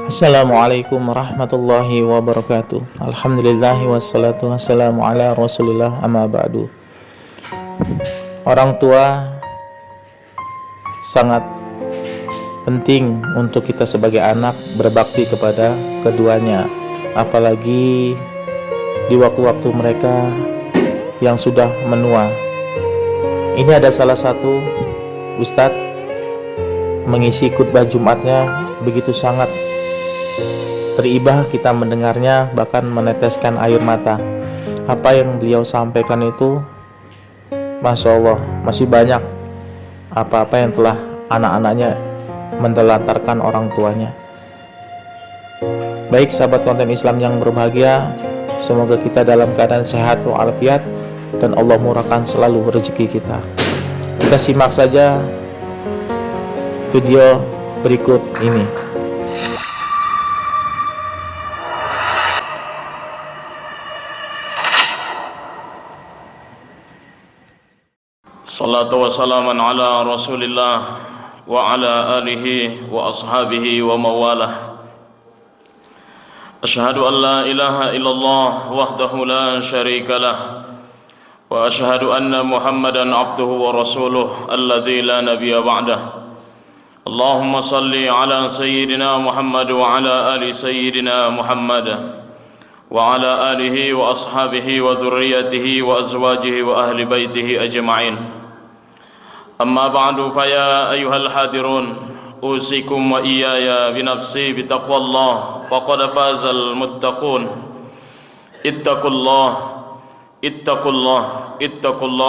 Assalamualaikum warahmatullahi wabarakatuh. Alhamdulillahi wassalatu wassalamu ala rasulillah amma ba'du. Orang tua sangat penting untuk kita sebagai anak berbakti kepada keduanya, apalagi di waktu-waktu mereka yang sudah menua. Ini ada salah satu ustadz mengisi khutbah Jumatnya begitu sangat teribah kita mendengarnya, bahkan meneteskan air mata. Apa yang beliau sampaikan itu, Masya Allah, masih banyak apa-apa yang telah anak-anaknya mentelantarkan orang tuanya. Baik sahabat konten Islam yang berbahagia, semoga kita dalam keadaan sehat walafiat dan Allah murahkan selalu rezeki kita. Kita simak saja video berikut ini. Salatu wa salaman ala rasulillah wa ala alihi wa ashabihi wa mawalah. Ashhadu an la ilaha illallah wahdahu la syarika lah, wa ashhadu anna muhammadan abduhu wa rasuluh alladzi la nabiyya ba'dah. Allahumma salli ala sayyidina Muhammad wa ala ali sayyidina Muhammad wa ala alihi wa ashabihi wa dhurriyyatihi wa azwajihi wa ahli baitihi ajma'in. Amma ba'du, faya ayyuhal hadirun, usikum wa iyaya binafsi bitaqwallah, faqad fazal muttaqun. Ittaqullah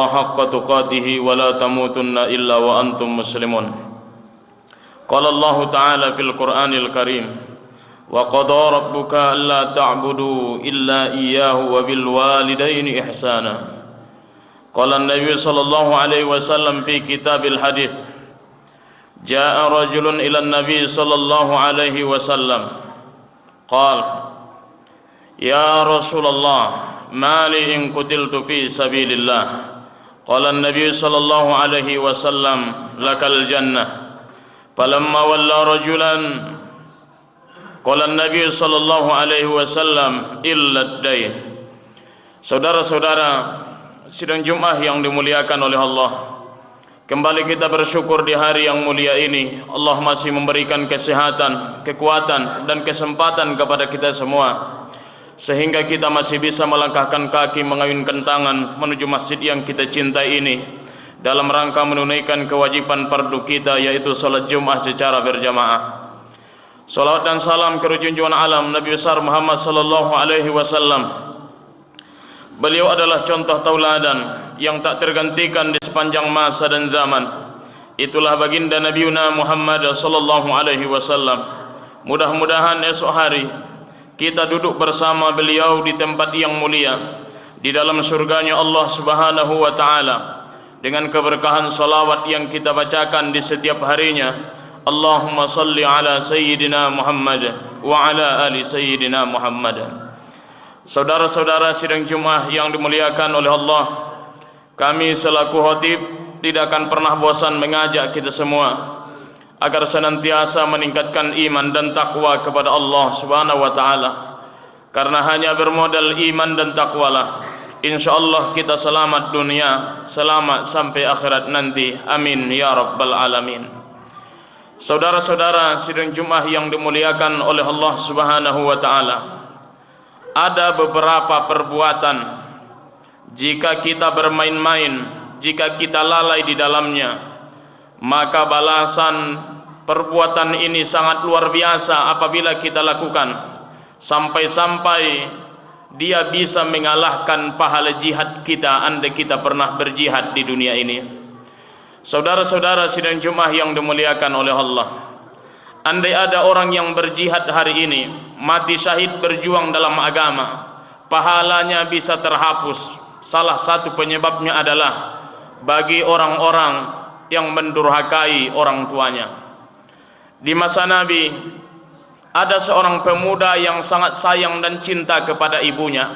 haqqa tuqatihi wa la tamutunna illa wa antum muslimun. Qala Allah ta'ala fil Qur'anil Karim, wa qada rabbuka alla ta'budu illa iyyahu wa bil walidaini ihsana. Qala an-nabiy sallallahu alaihi wasallam fi kitabil hadis, jaa rajulun ila an-nabiy sallallahu alaihi wasallam qala ya Rasulullah ma li in qutiltu fi sabilillah. Qala an-nabiy sallallahu alaihi wasallam lakal jannah. Falamma walla rajulan qala an-nabiy sallallahu alaihi wasallam illa ad-dain. Saudara-saudara sidang Jumat yang dimuliakan oleh Allah, kembali kita bersyukur di hari yang mulia ini. Allah masih memberikan kesehatan, kekuatan dan kesempatan kepada kita semua, sehingga kita masih bisa melangkahkan kaki, mengayunkan tangan menuju masjid yang kita cintai ini, dalam rangka menunaikan kewajiban fardu kita, yaitu salat Jumat secara berjamaah. Salawat dan salam ke junjungan alam Nabi besar Muhammad sallallahu alaihi wasallam. Beliau adalah contoh tauladan yang tak tergantikan di sepanjang masa dan zaman. Itulah baginda Nabiuna Muhammad sallallahu alaihi wasallam. Mudah-mudahan esok hari kita duduk bersama beliau di tempat yang mulia, di dalam surganya Allah Subhanahu wa taala, dengan keberkahan salawat yang kita bacakan di setiap harinya. Allahumma salli ala sayyidina Muhammad wa ala ali sayyidina Muhammad. Saudara-saudara sidang Jumat yang dimuliakan oleh Allah, kami selaku khatib tidak akan pernah bosan mengajak kita semua agar senantiasa meningkatkan iman dan takwa kepada Allah Subhanahu wa taala. Karena hanya bermodal iman dan takwalah insyaallah kita selamat dunia, selamat sampai akhirat nanti. Amin ya rabbal alamin. Saudara-saudara sidang Jumat yang dimuliakan oleh Allah Subhanahu wa taala, ada beberapa perbuatan jika kita bermain-main, jika kita lalai di dalamnya, maka balasan perbuatan ini sangat luar biasa apabila kita lakukan, sampai-sampai dia bisa mengalahkan pahala jihad kita andai kita pernah berjihad di dunia ini. Saudara-saudara sidang Jumat yang dimuliakan oleh Allah, andai ada orang yang berjihad hari ini, mati syahid berjuang dalam agama, pahalanya bisa terhapus. Salah satu penyebabnya adalah bagi orang-orang yang mendurhakai orang tuanya. Di masa Nabi ada seorang pemuda yang sangat sayang dan cinta kepada ibunya.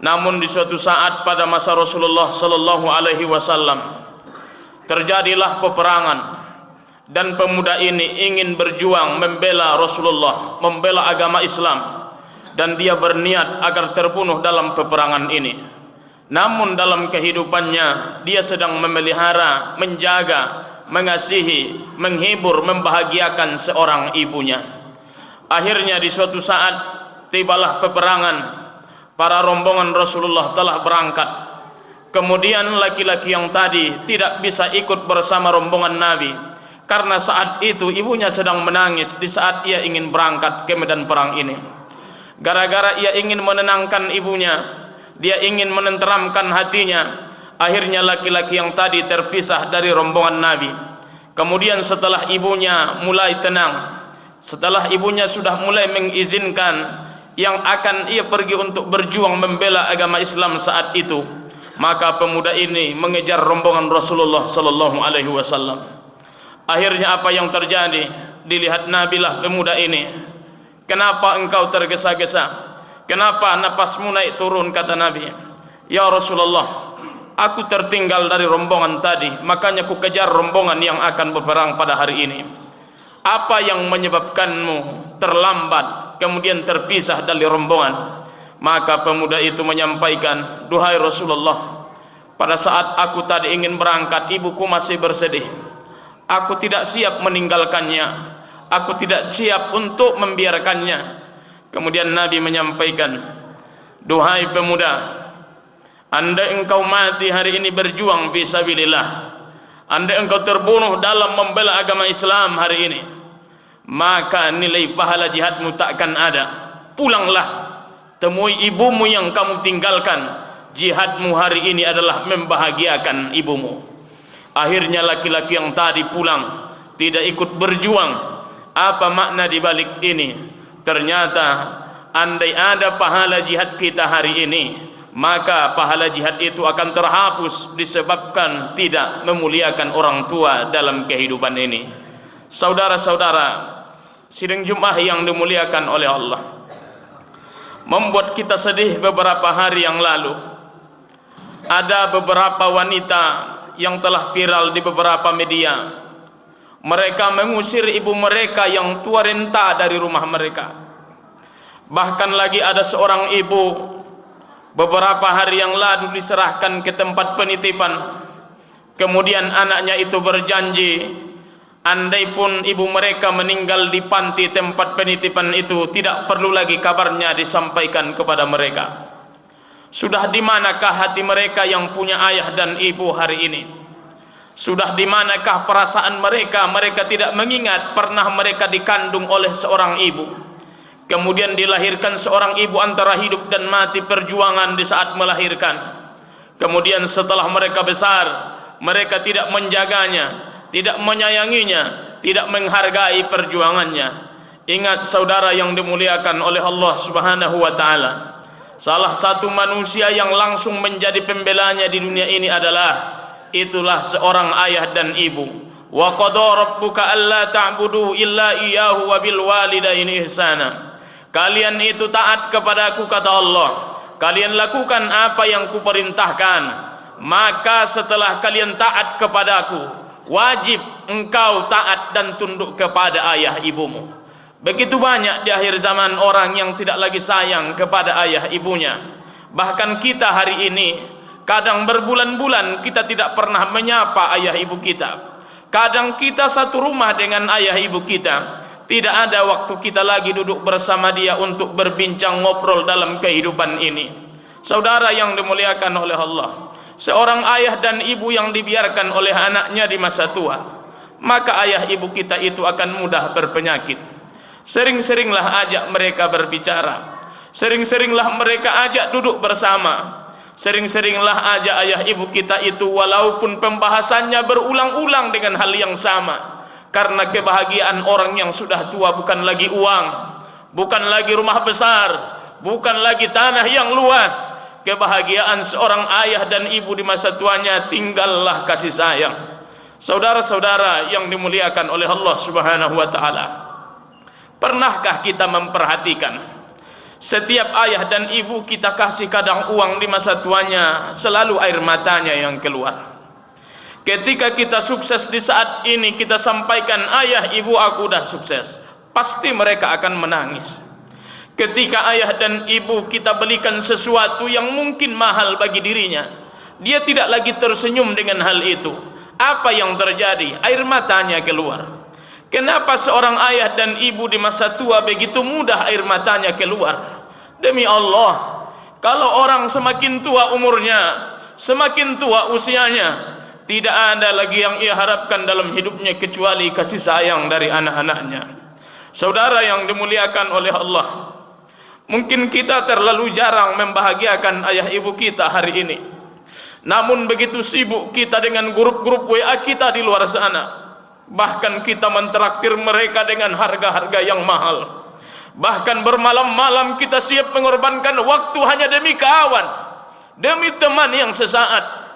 Namun di suatu saat pada masa Rasulullah sallallahu alaihi wasallam terjadilah peperangan dan pemuda ini ingin berjuang membela Rasulullah, membela agama Islam, dan dia berniat agar terbunuh dalam peperangan ini. Namun dalam kehidupannya dia sedang memelihara, menjaga, mengasihi, menghibur, membahagiakan seorang ibunya. Akhirnya di suatu saat tibalah peperangan, para rombongan Rasulullah telah berangkat. Kemudian laki-laki yang tadi tidak bisa ikut bersama rombongan Nabi karena saat itu ibunya sedang menangis di saat ia ingin berangkat ke medan perang ini. Gara-gara ia ingin menenangkan ibunya, dia ingin menenteramkan hatinya, akhirnya laki-laki yang tadi terpisah dari rombongan Nabi. Kemudian setelah ibunya mulai tenang, setelah ibunya sudah mulai mengizinkan yang akan ia pergi untuk berjuang membela agama Islam saat itu, maka pemuda ini mengejar rombongan Rasulullah sallallahu alaihi wasallam. Akhirnya apa yang terjadi? Dilihat Nabi lah pemuda ini. Kenapa engkau tergesa-gesa? Kenapa napasmu naik turun? Kata Nabi. Ya Rasulullah, aku tertinggal dari rombongan tadi, makanya ku kejar rombongan yang akan berperang pada hari ini. Apa yang menyebabkanmu terlambat kemudian terpisah dari rombongan? Maka pemuda itu menyampaikan, duhai Rasulullah, pada saat aku tadi ingin berangkat, ibuku masih bersedih. Aku tidak siap meninggalkannya, aku tidak siap untuk membiarkannya. Kemudian Nabi menyampaikan, duhai pemuda, andai engkau mati hari ini berjuang fisabilillah, andai engkau terbunuh dalam membela agama Islam hari ini, maka nilai pahala jihadmu takkan ada. Pulanglah, temui ibumu yang kamu tinggalkan. Jihadmu hari ini adalah membahagiakan ibumu. Akhirnya laki-laki yang tadi pulang, tidak ikut berjuang. Apa makna di balik ini? Ternyata andai ada pahala jihad kita hari ini, maka pahala jihad itu akan terhapus disebabkan tidak memuliakan orang tua dalam kehidupan ini. Saudara-saudara sidang Jumat yang dimuliakan oleh Allah, membuat kita sedih beberapa hari yang lalu. Ada beberapa wanita yang telah viral di beberapa media. Mereka mengusir ibu mereka yang tua renta dari rumah mereka. Bahkan lagi ada seorang ibu beberapa hari yang lalu diserahkan ke tempat penitipan. Kemudian anaknya itu berjanji, andai pun ibu mereka meninggal di panti tempat penitipan itu, tidak perlu lagi kabarnya disampaikan kepada mereka. Sudah di manakah hati mereka yang punya ayah dan ibu hari ini? Sudah di manakah perasaan mereka? Mereka tidak mengingat pernah mereka dikandung oleh seorang ibu, kemudian dilahirkan seorang ibu antara hidup dan mati perjuangan di saat melahirkan. Kemudian setelah mereka besar, mereka tidak menjaganya, tidak menyayanginya, tidak menghargai perjuangannya. Ingat saudara yang dimuliakan oleh Allah Subhanahu wa taala, salah satu manusia yang langsung menjadi pembelanya di dunia ini itulah seorang ayah dan ibu. Wa qada rabbuka alla ta'budu illa iyyahu wa bil walidaini ihsana. Kalian itu taat kepadaku, kata Allah, kalian lakukan apa yang kuperintahkan, maka setelah kalian taat kepadaku, wajib engkau taat dan tunduk kepada ayah ibumu. Begitu banyak di akhir zaman orang yang tidak lagi sayang kepada ayah ibunya. Bahkan kita hari ini, kadang berbulan-bulan kita tidak pernah menyapa ayah ibu kita. Kadang kita satu rumah dengan ayah ibu kita, tidak ada waktu kita lagi duduk bersama dia untuk berbincang ngobrol dalam kehidupan ini. Saudara yang dimuliakan oleh Allah, seorang ayah dan ibu yang dibiarkan oleh anaknya di masa tua, maka ayah ibu kita itu akan mudah berpenyakit. Sering-seringlah ajak mereka berbicara, sering-seringlah mereka ajak duduk bersama, sering-seringlah ajak ayah ibu kita itu, walaupun pembahasannya berulang-ulang dengan hal yang sama. Karena kebahagiaan orang yang sudah tua bukan lagi uang, bukan lagi rumah besar, bukan lagi tanah yang luas. Kebahagiaan seorang ayah dan ibu di masa tuanya tinggallah kasih sayang. Saudara-saudara yang dimuliakan oleh Allah Subhanahu wa taala, pernahkah kita memperhatikan setiap ayah dan ibu kita kasih kadang uang di masa tuanya, selalu air matanya yang keluar. Ketika kita sukses di saat ini, kita sampaikan, ayah ibu aku dah sukses, pasti mereka akan menangis. Ketika ayah dan ibu kita belikan sesuatu yang mungkin mahal bagi dirinya, dia tidak lagi tersenyum dengan hal itu. Apa yang terjadi? Air matanya keluar. Kenapa seorang ayah dan ibu di masa tua begitu mudah air matanya keluar? Demi Allah, kalau orang semakin tua umurnya, semakin tua usianya, tidak ada lagi yang ia harapkan dalam hidupnya kecuali kasih sayang dari anak-anaknya. Saudara yang dimuliakan oleh Allah, mungkin kita terlalu jarang membahagiakan ayah ibu kita hari ini. Namun begitu sibuk kita dengan grup-grup WA kita di luar sana. Bahkan kita mentraktir mereka dengan harga-harga yang mahal. Bahkan bermalam-malam kita siap mengorbankan waktu hanya demi kawan, demi teman yang sesaat.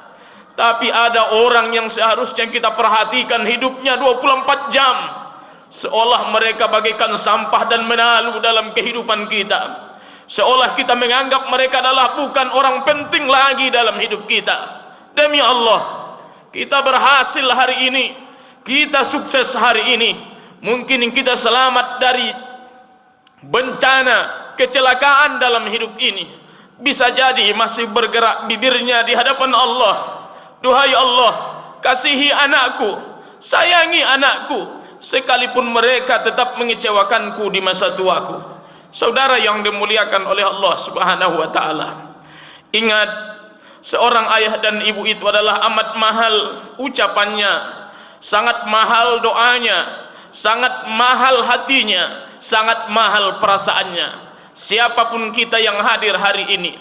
Tapi ada orang yang seharusnya kita perhatikan hidupnya 24 jam, seolah mereka bagaikan sampah dan menalu dalam kehidupan kita. Seolah kita menganggap mereka adalah bukan orang penting lagi dalam hidup kita. Demi Allah, kita berhasil hari ini, kita sukses hari ini. Mungkin kita selamat dari bencana, kecelakaan dalam hidup ini. Bisa jadi masih bergerak bibirnya di hadapan Allah. Duhai Allah, kasihi anakku, sayangi anakku, sekalipun mereka tetap mengecewakanku di masa tuaku. Saudara yang dimuliakan oleh Allah Subhanahu wa taala, ingat, seorang ayah dan ibu itu adalah amat mahal ucapannya, sangat mahal doanya, sangat mahal hatinya, sangat mahal perasaannya. Siapapun kita yang hadir hari ini,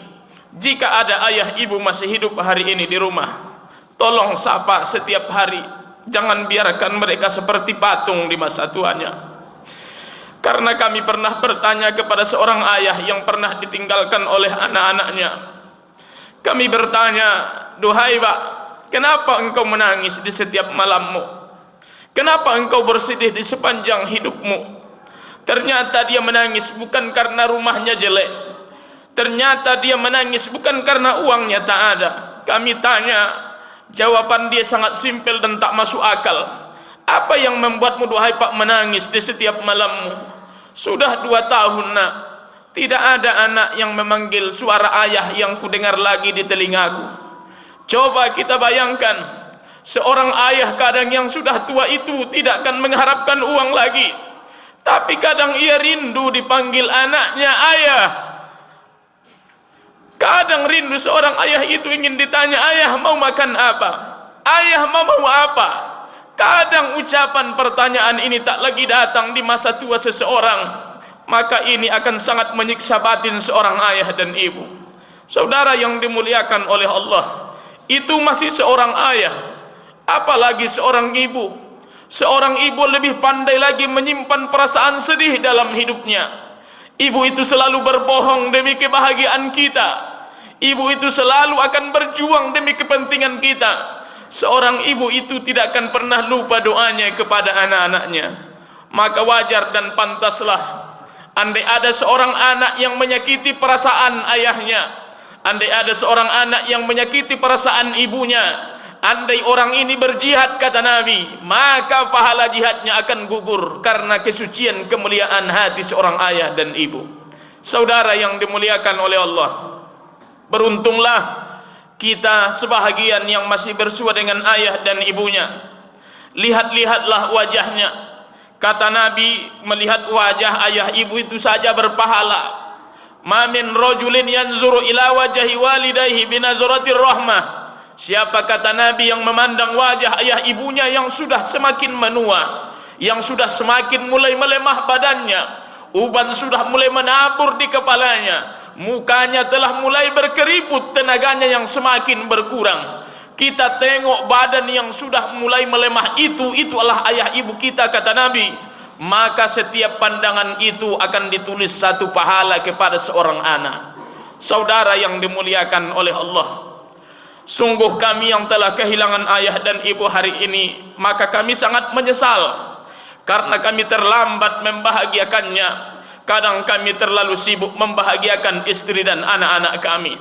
jika ada ayah ibu masih hidup hari ini di rumah, tolong sapa setiap hari. Jangan biarkan mereka seperti patung di masa tuanya. Karena kami pernah bertanya kepada seorang ayah yang pernah ditinggalkan oleh anak-anaknya. Kami bertanya, duhai Pak, kenapa engkau menangis di setiap malammu? Kenapa engkau bersedih di sepanjang hidupmu? Ternyata dia menangis bukan karena rumahnya jelek. Ternyata dia menangis bukan karena uangnya tak ada. Kami tanya, jawaban dia sangat simpel dan tak masuk akal. Apa yang membuatmu duhai Pak menangis di setiap malammu? Sudah 2 tahun nak, tidak ada anak yang memanggil suara ayah yang kudengar lagi di telingaku. Coba kita bayangkan, seorang ayah kadang yang sudah tua itu tidak akan mengharapkan uang lagi, tapi kadang ia rindu dipanggil anaknya ayah. Kadang rindu seorang ayah itu ingin ditanya, ayah mau makan apa? Ayah mau apa? Kadang ucapan pertanyaan ini tak lagi datang di masa tua seseorang, maka ini akan sangat menyiksa batin seorang ayah dan ibu. Saudara yang dimuliakan oleh Allah, itu masih seorang ayah, apalagi seorang ibu. Seorang ibu lebih pandai lagi menyimpan perasaan sedih dalam hidupnya. Ibu itu selalu berbohong demi kebahagiaan kita. Ibu itu selalu akan berjuang demi kepentingan kita. Seorang ibu itu tidak akan pernah lupa doanya kepada anak-anaknya. Maka wajar dan pantaslah, andai ada seorang anak yang menyakiti perasaan ayahnya, andai ada seorang anak yang menyakiti perasaan ibunya, andai orang ini berjihad, kata Nabi, maka pahala jihadnya akan gugur karena kesucian kemuliaan hati seorang ayah dan ibu. Saudara yang dimuliakan oleh Allah, beruntunglah kita sebahagian yang masih bersua dengan ayah dan ibunya. Lihat-lihatlah wajahnya. Kata Nabi, melihat wajah ayah ibu itu saja berpahala. Ma min rajulin yanzuru ila wajhi walidayhi binazratir rahmah. Siapa, kata Nabi, yang memandang wajah ayah ibunya yang sudah semakin menua, yang sudah semakin mulai melemah badannya, uban sudah mulai menabur di kepalanya, mukanya telah mulai berkeriput, tenaganya yang semakin berkurang. Kita tengok badan yang sudah mulai melemah itu adalah ayah ibu kita, kata Nabi. Maka setiap pandangan itu akan ditulis satu pahala kepada seorang anak. Saudara yang dimuliakan oleh Allah, sungguh kami yang telah kehilangan ayah dan ibu hari ini, maka kami sangat menyesal karena kami terlambat membahagiakannya. Kadang kami terlalu sibuk membahagiakan istri dan anak-anak kami.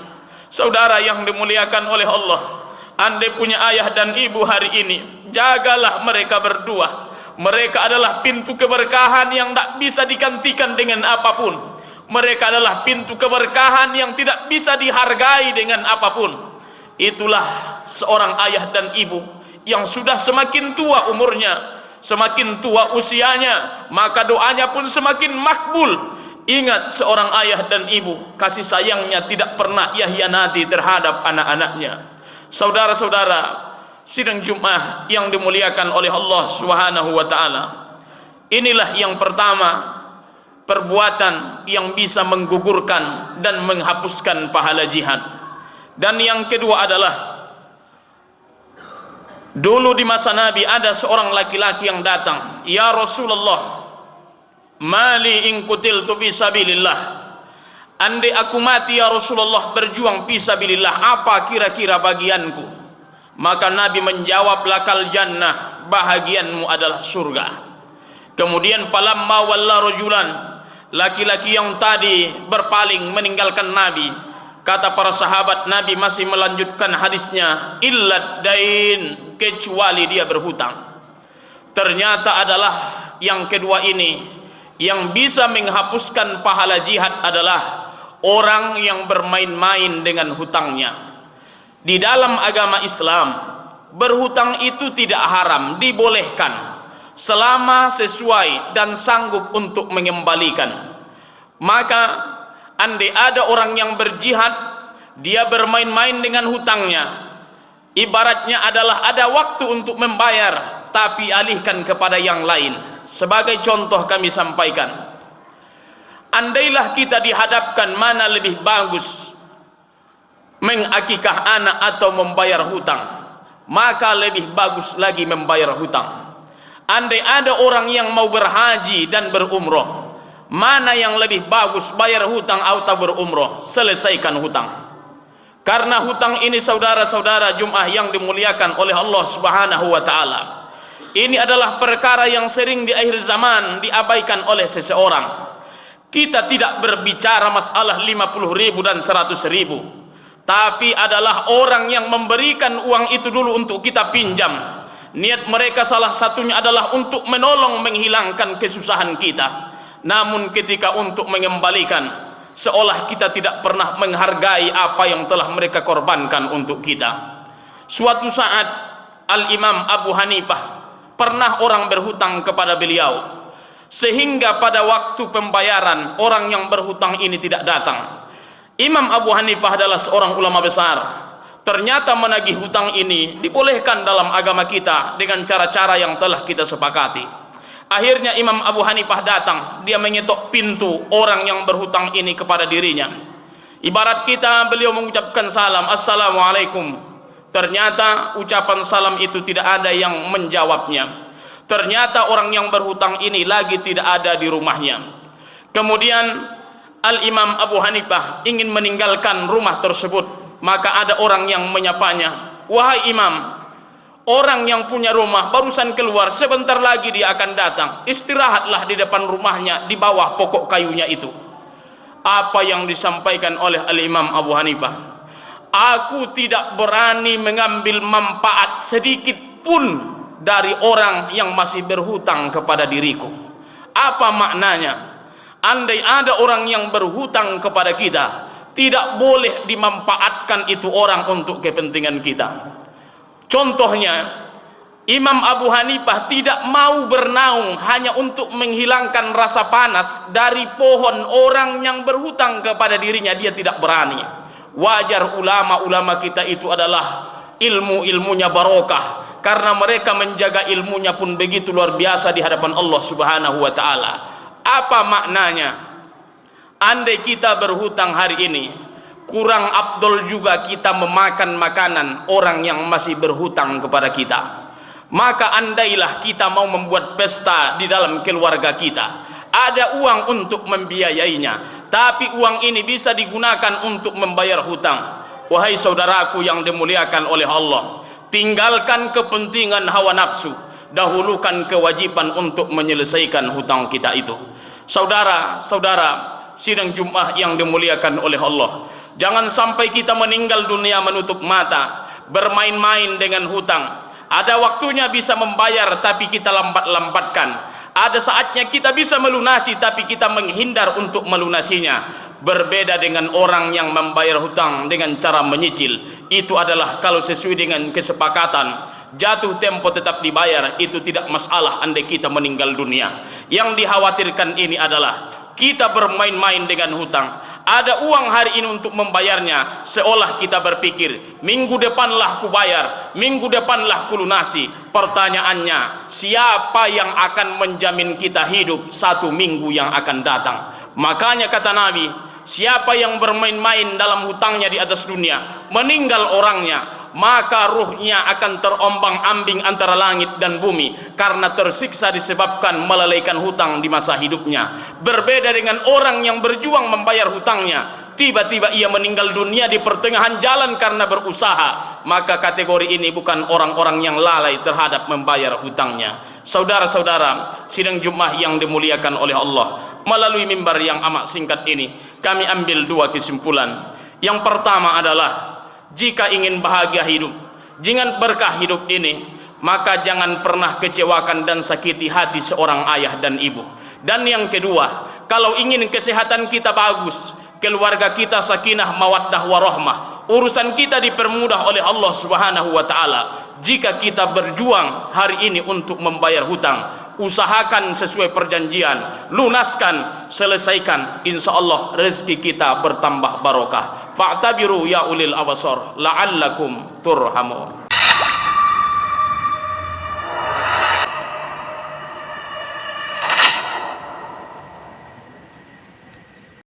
Saudara yang dimuliakan oleh Allah, Andai punya ayah dan ibu hari ini, jagalah mereka berdua. Mereka adalah pintu keberkahan yang tak bisa digantikan dengan apapun. Mereka adalah pintu keberkahan yang tidak bisa dihargai dengan apapun. Itulah seorang ayah dan ibu yang sudah semakin tua umurnya, semakin tua usianya, maka doanya pun semakin makbul. Ingat, seorang ayah dan ibu, kasih sayangnya tidak pernah ia hianati terhadap anak-anaknya. Saudara-saudara, sidang Jumat yang dimuliakan oleh Allah Subhanahu wa taala. Inilah yang pertama, perbuatan yang bisa menggugurkan dan menghapuskan pahala jihad. Dan yang kedua adalah, dulu di masa Nabi ada seorang laki-laki yang datang, "Ya Rasulullah, mali in qutiltu fi sabilillah." Andai aku mati ya Rasulullah berjuang fi sabilillah, apa kira-kira bagianku? Maka Nabi menjawab, lakal jannah, bahagianmu adalah surga. Kemudian falamma walla rajulan, laki-laki yang tadi berpaling meninggalkan Nabi, kata para sahabat, Nabi masih melanjutkan hadisnya, illad dain, kecuali dia berhutang. Ternyata adalah yang kedua ini, yang bisa menghapuskan pahala jihad adalah orang yang bermain-main dengan hutangnya. Di dalam agama Islam, berhutang itu tidak haram, dibolehkan selama sesuai dan sanggup untuk mengembalikan. Maka andai ada orang yang berjihad, dia bermain-main dengan hutangnya, ibaratnya adalah ada waktu untuk membayar tapi alihkan kepada yang lain. Sebagai contoh kami sampaikan, andailah kita dihadapkan mana lebih bagus, mengakikah anak atau membayar hutang, maka lebih bagus lagi membayar hutang. Andai ada orang yang mau berhaji dan berumroh, mana yang lebih bagus, bayar hutang atau berumroh? Selesaikan hutang. Karena hutang ini, saudara-saudara Jumat yang dimuliakan oleh Allah Subhanahu wa taala, ini adalah perkara yang sering di akhir zaman diabaikan oleh seseorang. Kita tidak berbicara masalah 50.000 dan 100.000, tapi adalah orang yang memberikan uang itu dulu untuk kita pinjam. Niat mereka salah satunya adalah untuk menolong menghilangkan kesusahan kita. Namun ketika untuk mengembalikan, seolah kita tidak pernah menghargai apa yang telah mereka korbankan untuk kita. Suatu saat Al-Imam Abu Hanifah pernah orang berhutang kepada beliau, sehingga pada waktu pembayaran orang yang berhutang ini tidak datang. Imam Abu Hanifah adalah seorang ulama besar. Ternyata menagih hutang ini dibolehkan dalam agama kita dengan cara-cara yang telah kita sepakati. Akhirnya Imam Abu Hanifah datang, dia mengetok pintu orang yang berhutang ini kepada dirinya. Ibarat kita, beliau mengucapkan salam, assalamualaikum. Ternyata ucapan salam itu tidak ada yang menjawabnya. Ternyata orang yang berhutang ini lagi tidak ada di rumahnya. Kemudian Al-Imam Abu Hanifah ingin meninggalkan rumah tersebut, maka ada orang yang menyapanya, wahai imam, orang yang punya rumah barusan keluar, sebentar lagi dia akan datang, istirahatlah di depan rumahnya di bawah pokok kayunya itu. Apa yang disampaikan oleh Al-Imam Abu Hanifah? Aku tidak berani mengambil manfaat sedikit pun dari orang yang masih berhutang kepada diriku. Apa maknanya? Andai ada orang yang berhutang kepada kita, tidak boleh dimanfaatkan itu orang untuk kepentingan kita. Contohnya, Imam Abu Hanifah tidak mau bernaung hanya untuk menghilangkan rasa panas dari pohon orang yang berhutang kepada dirinya, dia tidak berani. Wajar ulama-ulama kita itu adalah ilmu-ilmunya barokah, karena mereka menjaga ilmunya pun begitu luar biasa di hadapan Allah Subhanahu wa taala. Apa maknanya? Andai kita berhutang hari ini, kurang afdol juga kita memakan makanan orang yang masih berhutang kepada kita. Maka andailah kita mau membuat pesta di dalam keluarga kita, ada uang untuk membiayainya, tapi uang ini bisa digunakan untuk membayar hutang. Wahai saudaraku yang dimuliakan oleh Allah, tinggalkan kepentingan hawa nafsu, dahulukan kewajiban untuk menyelesaikan hutang kita itu. Saudara-saudara sidang Jumat yang dimuliakan oleh Allah, jangan sampai kita meninggal dunia menutup mata bermain-main dengan hutang. Ada waktunya bisa membayar tapi kita lambat-lambatkan. Ada saatnya kita bisa melunasi tapi kita menghindar untuk melunasinya. Berbeda dengan orang yang membayar hutang dengan cara menyicil. Itu adalah kalau sesuai dengan kesepakatan, jatuh tempo tetap dibayar, itu tidak masalah andai kita meninggal dunia. Yang dikhawatirkan ini adalah kita bermain-main dengan hutang. Ada uang hari ini untuk membayarnya, seolah kita berpikir minggu depanlah ku bayar, minggu depanlah ku lunasi. Pertanyaannya, siapa yang akan menjamin kita hidup 1 minggu yang akan datang? Makanya kata Nabi, siapa yang bermain-main dalam hutangnya di atas dunia, meninggal orangnya, maka ruhnya akan terombang-ambing antara langit dan bumi karena tersiksa disebabkan melalaikan hutang di masa hidupnya. Berbeda dengan orang yang berjuang membayar hutangnya, tiba-tiba ia meninggal dunia di pertengahan jalan karena berusaha, maka kategori ini bukan orang-orang yang lalai terhadap membayar hutangnya. Saudara-saudara, sidang Jumat yang dimuliakan oleh Allah, melalui mimbar yang amat singkat ini kami ambil 2 kesimpulan. Yang pertama adalah, jika ingin bahagia hidup, jangan berkah hidup ini, maka jangan pernah kecewakan dan sakiti hati seorang ayah dan ibu. Dan yang kedua, kalau ingin kesehatan kita bagus, keluarga kita sakinah mawaddah warahmah, urusan kita dipermudah oleh Allah Subhanahu wa taala, jika kita berjuang hari ini untuk membayar hutang, usahakan sesuai perjanjian, lunaskan, selesaikan, insya Allah rezeki kita bertambah barokah. Fa'tabiru ya ulil absar la'allakum turhamun.